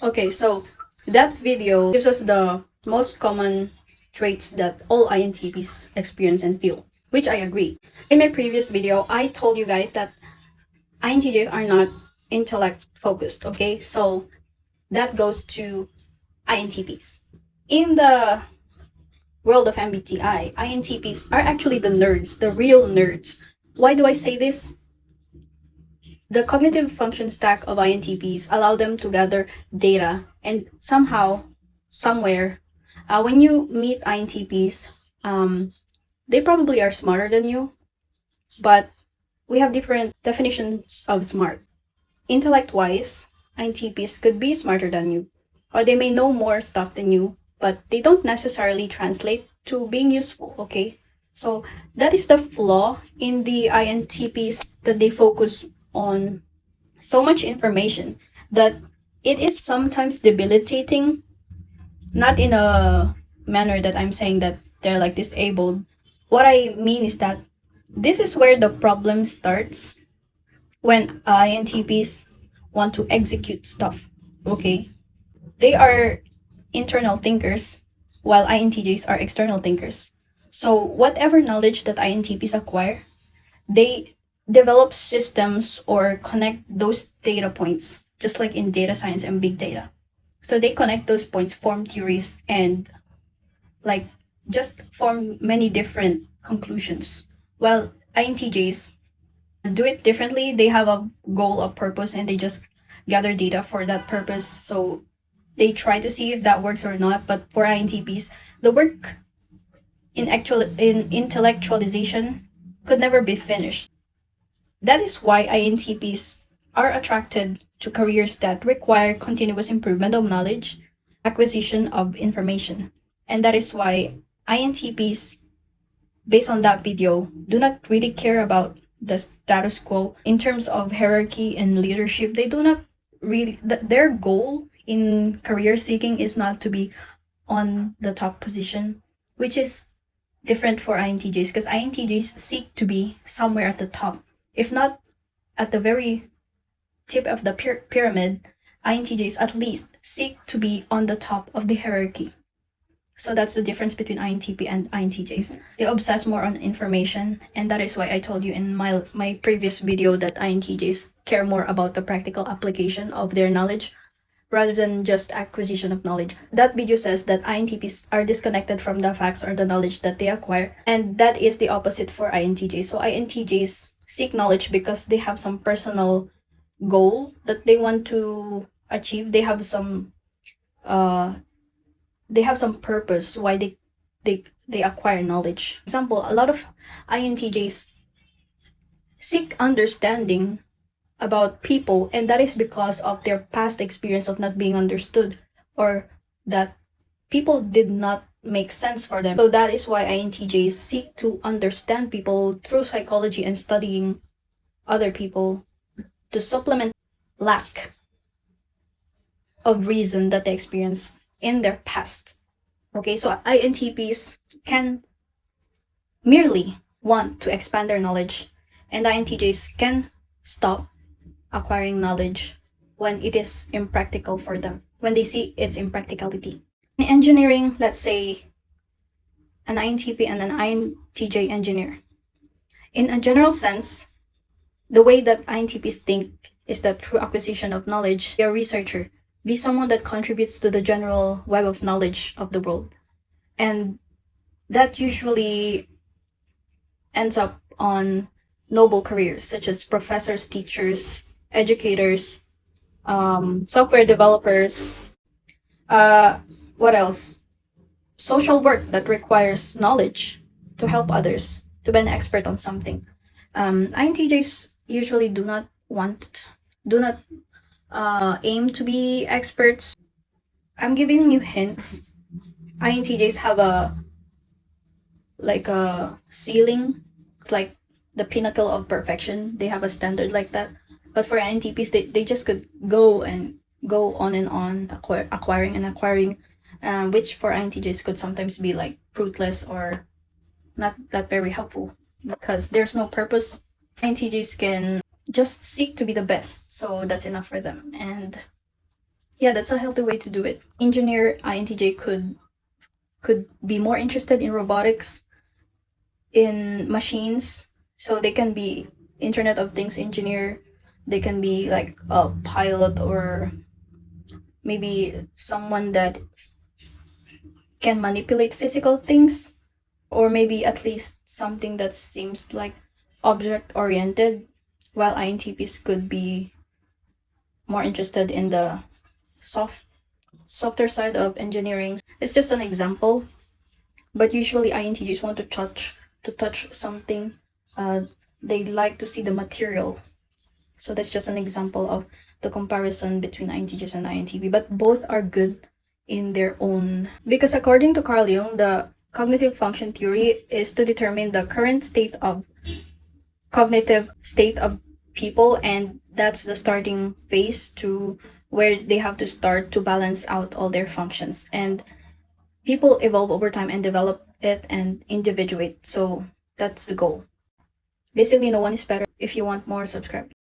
Okay, so that video gives us the most common traits that all INTPs experience and feel, which I agree. In my previous video, I told you guys that INTJs are not intellect focused, okay? So that goes to INTPs. In the world of MBTI, INTPs are actually the nerds, the real nerds. Why do I say this? The cognitive function stack of INTPs allow them to gather data and somehow, somewhere, when you meet INTPs, they probably are smarter than you, but we have different definitions of smart. Intellect-wise, INTPs could be smarter than you, or they may know more stuff than you, but they don't necessarily translate to being useful, okay? So that is the flaw in the INTPs, that they focus on so much information that it is sometimes debilitating, not in a manner that I'm saying that they're like disabled. What I mean is that this is where the problem starts when INTPs want to execute stuff. Okay? They are internal thinkers while INTJs are external thinkers. So whatever knowledge that INTPs acquire, they develop systems or connect those data points, just like in data science and big data. So they connect those points, form theories, and like just form many different conclusions. While INTJs do it differently. They have a goal, a purpose, and they just gather data for that purpose. So they try to see if that works or not. But for INTPs, the work in intellectualization could never be finished. That is why INTPs are attracted to careers that require continuous improvement of knowledge, acquisition of information. And that is why INTPs, based on that video, do not really care about the status quo in terms of hierarchy and leadership. They do not really, their goal in career seeking is not to be on the top position, which is different for INTJs, because INTJs seek to be somewhere at the top, if not at the very tip of the pyramid. INTJs at least seek to be on the top of the hierarchy. So that's the difference between INTP and INTJs. They obsess more on information, and that is why I told you in my previous video that INTJs care more about the practical application of their knowledge rather than just acquisition of knowledge. That video says that INTPs are disconnected from the facts or the knowledge that they acquire, and that is the opposite for INTJs. So INTJs seek knowledge because they have some personal goal that they want to achieve. They have some purpose why they acquire knowledge. For example, a lot of INTJs seek understanding about people, and that is because of their past experience of not being understood, or that people did not make sense for them. So that is why INTJs seek to understand people through psychology and studying other people to supplement lack of reason that they experienced in their past. Okay, so INTPs can merely want to expand their knowledge, and INTJs can stop acquiring knowledge when it is impractical for them, when they see its impracticality. In engineering, let's say an INTP and an INTJ engineer. In a general sense, the way that INTPs think is that through acquisition of knowledge, be a researcher, be someone that contributes to the general web of knowledge of the world. And that usually ends up on noble careers such as professors, teachers, educators, software developers. What else? Social work that requires knowledge to help others, to be an expert on something. INTJs usually do not aim to be experts. I'm giving you hints. INTJs have a ceiling. It's like the pinnacle of perfection. They have a standard like that. But for INTPs, they just could go on and on, acquiring and acquiring, which for INTJs could sometimes be like fruitless or not that very helpful because there's no purpose. INTJs can just seek to be the best, so that's enough for them. And Yeah, that's a healthy way to do it. Engineer INTJ could be more interested in robotics, in machines, so they can be Internet of Things engineer. They can be like a pilot, or maybe someone that can manipulate physical things, or maybe at least something that seems like object oriented, while INTPs could be more interested in the softer side of engineering. It's just an example, but usually INTJs want to touch something. They like to see the material. So that's just an example of the comparison between INTJs and INTP, but both are good in their own. Because according to Carl Jung, the cognitive function theory is to determine the current cognitive state of people, and that's the starting phase to where they have to start to balance out all their functions. And people evolve over time and develop it and individuate. So that's the goal. Basically, no one is better. If you want more, subscribe.